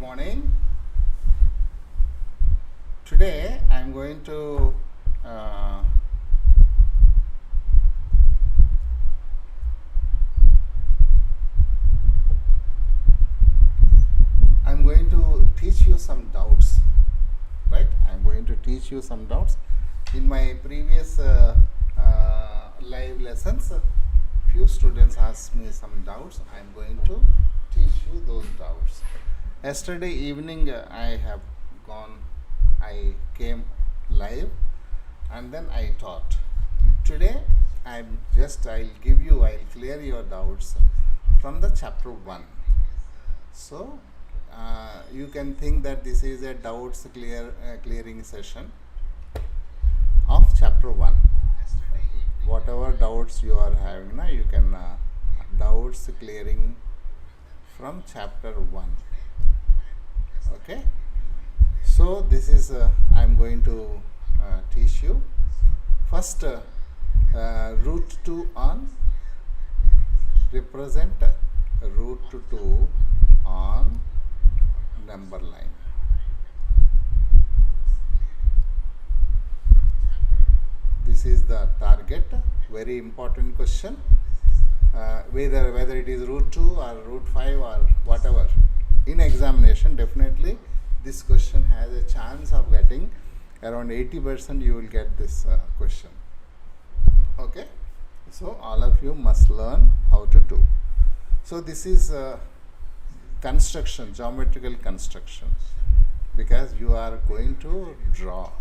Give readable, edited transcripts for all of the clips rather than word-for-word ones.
morning. Today I'm going to teach you some doubts, right? I'm going to teach you some doubts. In my previous live lessons, few students asked me some doubts. I'm going to teach you those doubts. Yesterday evening, I came live and then I taught. Today, I'll clear your doubts from the chapter 1. So, you can think that this is a clearing session of chapter 1. Whatever doubts you are having now, you can doubts clearing from chapter 1. Okay. So this is I'm going to teach you first root 2 on represent root 2 on number line. This is the target, very important question. Whether it is root 2 or root 5 or whatever, in examination definitely this question has a chance of getting around 80%. You will get this question. Okay, so all of you must learn how to do. So this is construction, geometrical construction, because you are going to draw,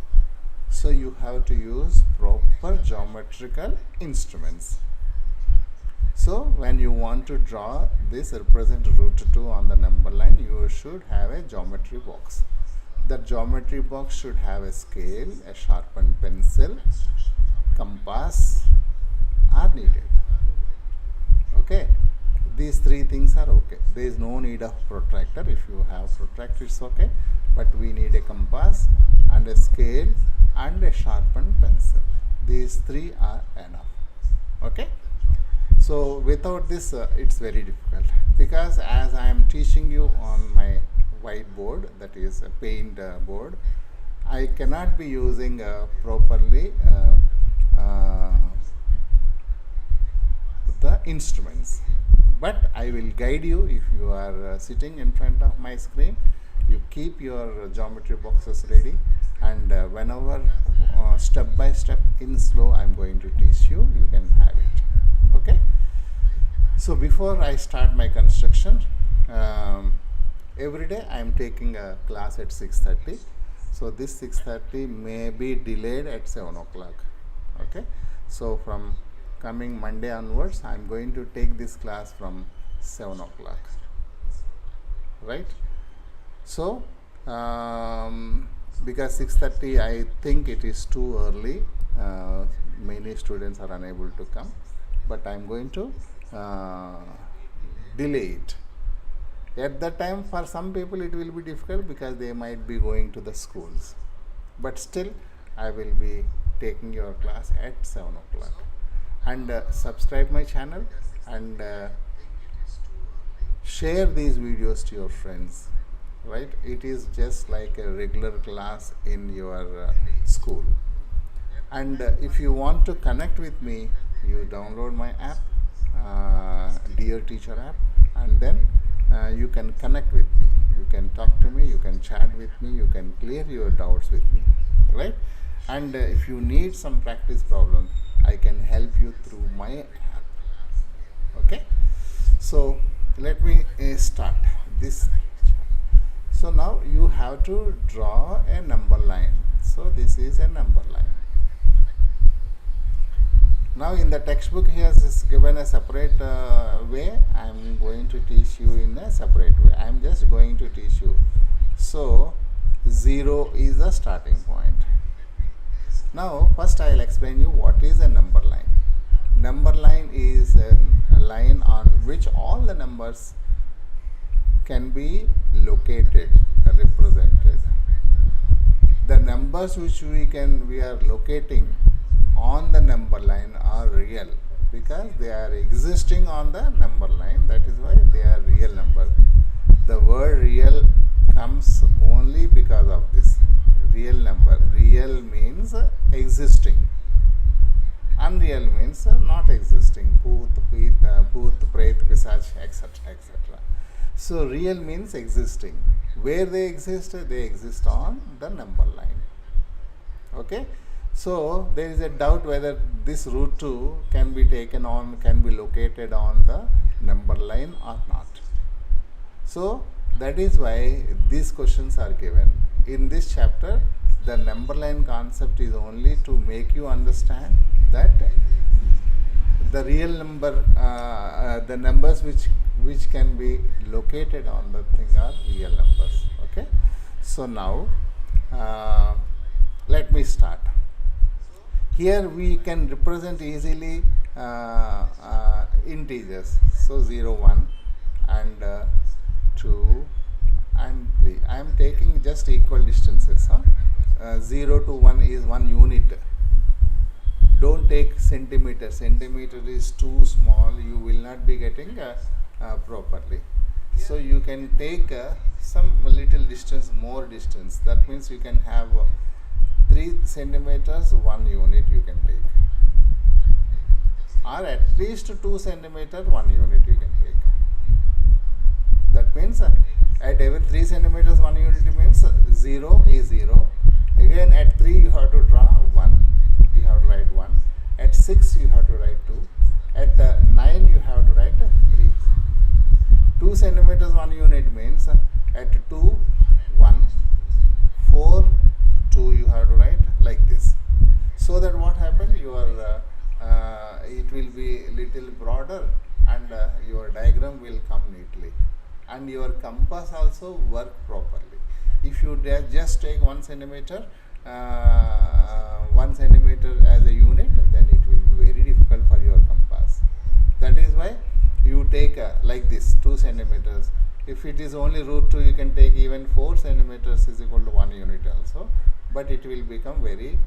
so you have to use proper geometrical instruments. So when you want to draw this represent root 2 on the number line, you should have a geometry box. The geometry box should have a scale, a sharpened pencil, compass are needed. Okay, these three things are okay. There is no need of protractor. If you have protractor, it's okay, but we need a compass and a scale and a sharpened pencil. These three are enough. Okay. So without this, it's very difficult, because as I am teaching you on my whiteboard, that is a paint board, I cannot be using properly the instruments, but I will guide you. If you are sitting in front of my screen, you keep your geometry boxes ready, and whenever step by step in slow I am going to teach you, you can have it. Okay. So before I start my construction, every day I am taking a class at 6:30. So this 6:30 may be delayed at 7 o'clock. Okay. So from coming Monday onwards, I am going to take this class from 7 o'clock. Right. So because 6:30, I think it is too early. Many students are unable to come, but I am going to delay it. At that time, for some people it will be difficult because they might be going to the schools, but still I will be taking your class at 7 o'clock. And subscribe my channel and share these videos to your friends. Right, it is just like a regular class in your school. And if you want to connect with me, you download my app, Dear Teacher app, and then you can connect with me. You can talk to me, you can chat with me, you can clear your doubts with me. Right. And if you need some practice problem, I can help you through my app. Okay. So let me start this. So now you have to draw a number line. So this is a number line. Now in the textbook he has given a separate way. I am going to teach you in a separate way. I am just going to teach you. So 0 is the starting point. Now first I will explain you what is a number line. Number line is a line on which all the numbers can be located, represented. The numbers which we are locating on the number line are real, because they are existing on the number line. That is why they are real numbers. The word real comes only because of this real number. Real means existing, unreal means not existing. Bhoot, pret, pisach, etc. etc. So real means existing. Where they exist on the number line. Okay. So there is a doubt whether this root 2 can be located on the number line or not. So that is why these questions are given. In this chapter, the number line concept is only to make you understand that the real number, the numbers which can be located on the thing are real numbers. Okay. So now let me start. Here we can represent easily integers. So 0, 1 and 2 and 3. I am taking just equal distances. 0 to 1 is 1 unit. Don't take centimeter. Centimeter is too small. You will not be getting properly. So you can take some little distance, more distance. That means you can have 3 centimeters, 1 unit you can take. Or at least 2 centimeter, 1 unit you can take. That means at every 3 centimeters 1 unit means 0 is 0. Again at 3 you have to draw 1. You have to write 1. At 6 you have to write 2. At 9 you have to write 3. 2 centimeters 1 unit means at 2, 1. 4, 2 you have to write like this. So that what happens, it will be little broader and your diagram will come neatly. And your compass also work properly. If you just take 1 centimeter, 1 centimeter as a unit, then it will be very difficult for your compass. That is why you take like this 2 centimeters. If it is only root 2, you can take even 4 centimeters is equal to 1 unit also. But it will become very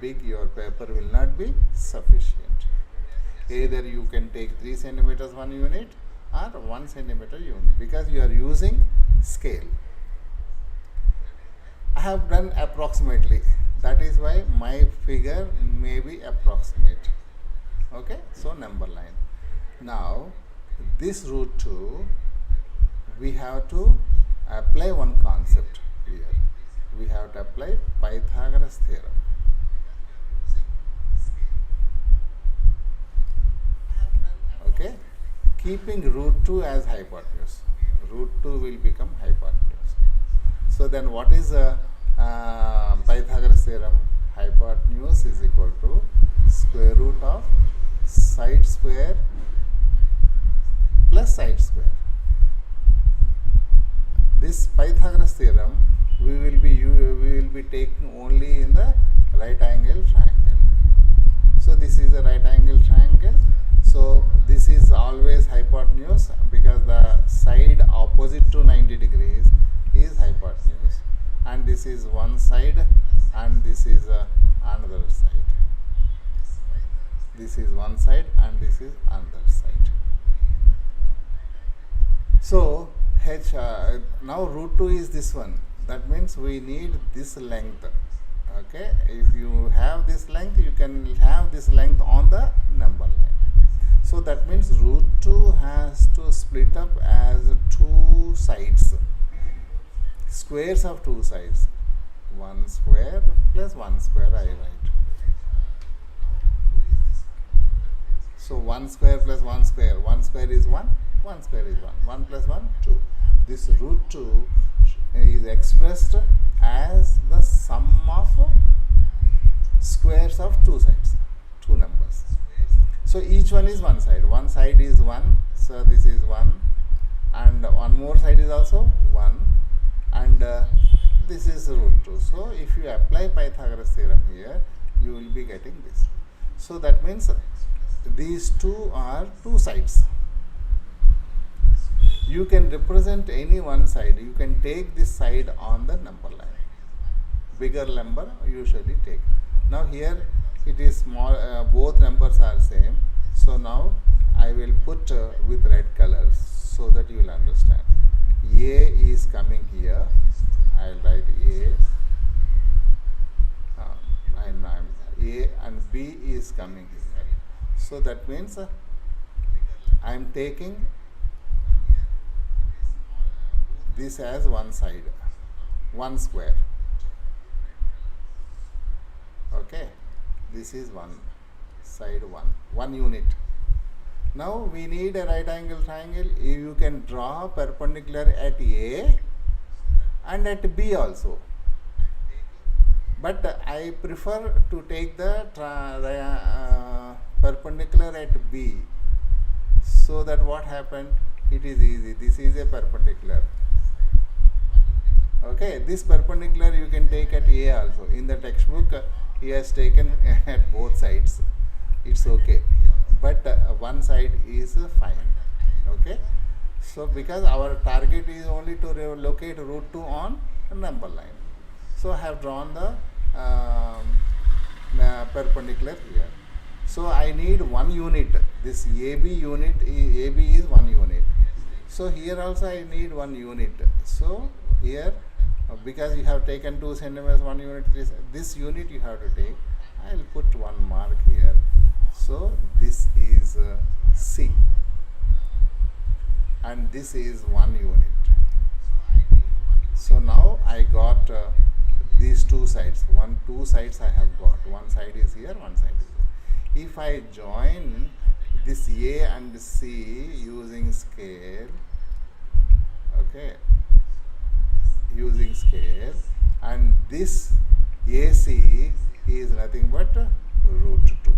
big. Your paper will not be sufficient. Either you can take 3 centimeters 1 unit or 1 centimeter unit, because you are using scale. I have done approximately. That is why my figure may be approximate. Okay. So number line. Now this root 2, we have to apply one concept here. We have to apply Pythagoras theorem. Okay. Keeping root 2 as hypotenuse. Root 2 will become hypotenuse. So then what is Pythagoras theorem? Hypotenuse is equal to square root of side square plus side square. This Pythagoras theorem we will be taking only in the right angle triangle. So this is a right angle triangle. So this is always hypotenuse because the side opposite to 90 degrees is hypotenuse, and this is one side and this is another side. This is one side and this is another side. So now root 2 is this one. That means we need this length. Okay. If you have this length, you can have this length on the number line. So that means root 2 has to split up as 2 sides. Squares of 2 sides. 1 square plus 1 square I write. So 1 square plus 1 square. 1 square is 1. 1 square is 1. 1 plus 1, 2. This root 2 is expressed as the sum of squares of 2 sides, 2 numbers. So each one is one side. One side is 1. So this is 1. And one more side is also 1. And this is root 2. So if you apply Pythagoras theorem here, you will be getting this. So that means these two are 2 sides. You can represent any one side. You can take this side on the number line. Bigger number usually take. Now here it is small, both numbers are same. So now I will put with red colors so that you will understand. A is coming here. I'll write A, and A and B is coming here. So that means I am taking this as one side, one square. Okay, this is one side, one unit. Now we need a right angle triangle. You can draw perpendicular at A and at B also, but I prefer to take the perpendicular at B, so that what happened, it is easy. This is a perpendicular. Okay, this perpendicular you can take at A also. In the textbook he has taken at both sides. It's okay, but one side is fine. Okay, so because our target is only to locate root 2 on a number line, so I have drawn the perpendicular here. So I need one unit. This AB unit, AB is one unit. So here also I need one unit. So here, because you have taken 2 centimeters, 1 unit, this unit you have to take. I will put one mark here. So this is C, and this is 1 unit. So now I got these two sides. Two sides I have got. One side is here, one side is here. If I join this A and C using scale, okay, using scale, and this AC is nothing but root 2.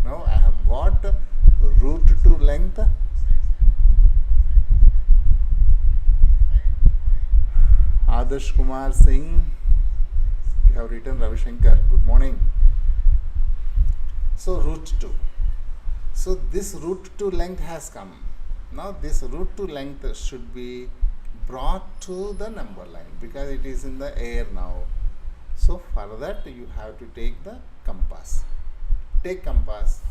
Now I have got root 2 length. Adarsh Kumar Singh, you have written Ravi Shankar. Good morning. So root 2. So this root 2 length has come. Now this root 2 length should be brought to the number line because it is in the air now. So for that you have to take the compass. Take compass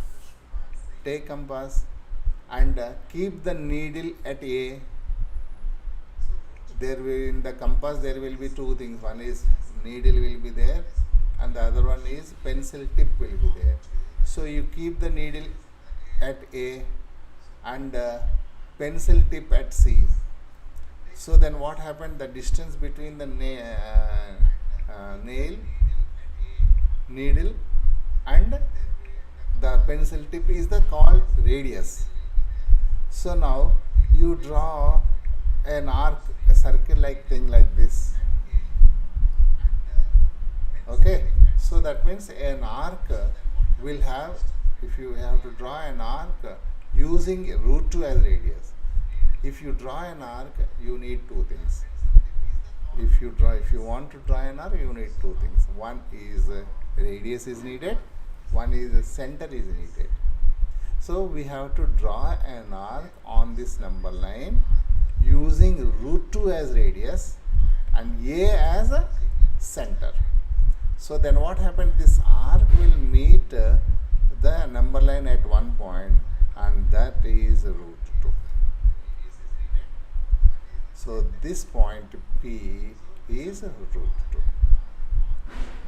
and keep the needle at A. There will, in the compass there will be two things. One is needle will be there and the other one is pencil tip will be there. So you keep the needle at A and pencil tip at C. So then what happened? The distance between the needle and the pencil tip is the called radius. So now you draw an arc, a circle like thing like this. Okay, so that means an arc will have, if you have to draw an arc using root 2 as radius. If you draw an arc, you need two things. If you want to draw an arc, you need two things. One is radius is needed, one is center is needed. So we have to draw an arc on this number line using root 2 as radius and A as a center. So then what happened? This arc will meet the number line at one point, and that is root 2. So this point P is root 2.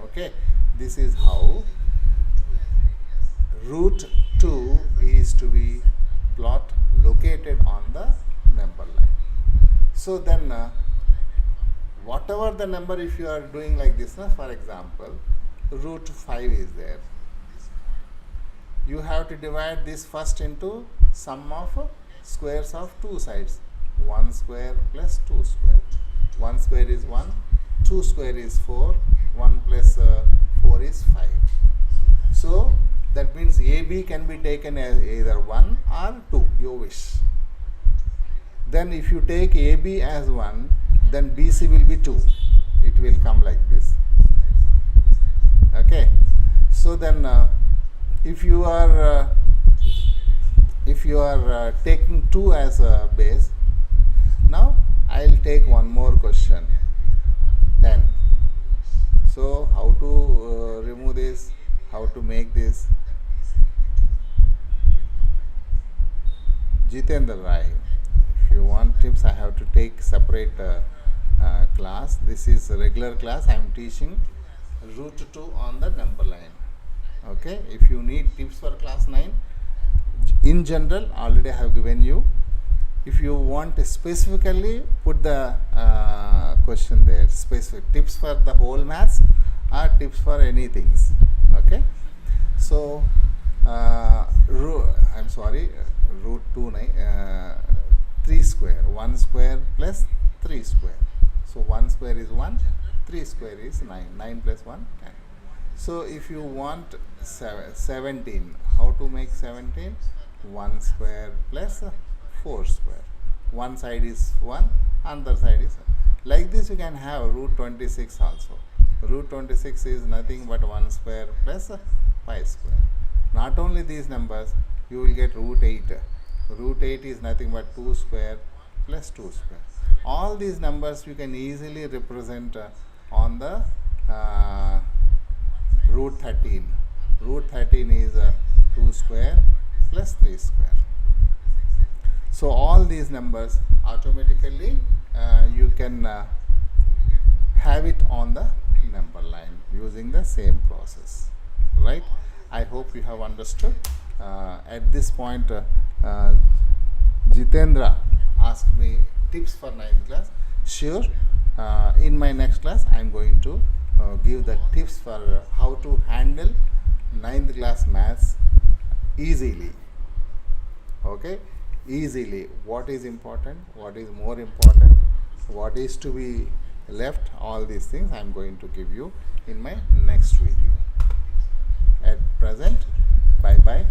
Okay, this is how root 2 is to be located on the number line. So then whatever the number, if you are doing like this, for example, root 5 is there. You have to divide this first into sum of squares of two sides. 1 square plus 2 square. 1 square is 1, 2 square is 4, 1 plus 4 is 5. So that means AB can be taken as either 1 or 2, you wish. Then if you take AB as 1, then BC will be 2. It will come like this. Okay. So then if you are taking 2 as a base, now I will take one more question, 10. So how to remove this, how to make this? Jitendra Rai, if you want tips, I have to take separate class. This is a regular class. I am teaching root 2 on the number line. Okay, if you need tips for class 9, in general already I have given you. If you want to specifically, put the question there, specific tips for the whole maths or tips for anything. Okay, so I'm sorry, root 2 3 square, 1 square plus 3 square. So 1 square is 1, 3 square is 9, 9 plus 1 10. So if you want 17, how to make 17? 1 square plus 4 square. One side is 1, other side is like this. You can have root 26 also. Root 26 is nothing but 1 square plus 5 square. Not only these numbers, you will get root 8. Root 8 is nothing but 2 square plus 2 square. All these numbers you can easily represent on the root 13. Root 13 is 2 square plus 3 square. So all these numbers automatically you can have it on the number line using the same process, right? I hope you have understood. At this point, Jitendra asked me tips for 9th class. Sure, in my next class I am going to give the tips for how to handle 9th class maths easily. Okay, easily. What is important, what is more important, what is to be left, all these things I am going to give you in my next video. At present, bye bye.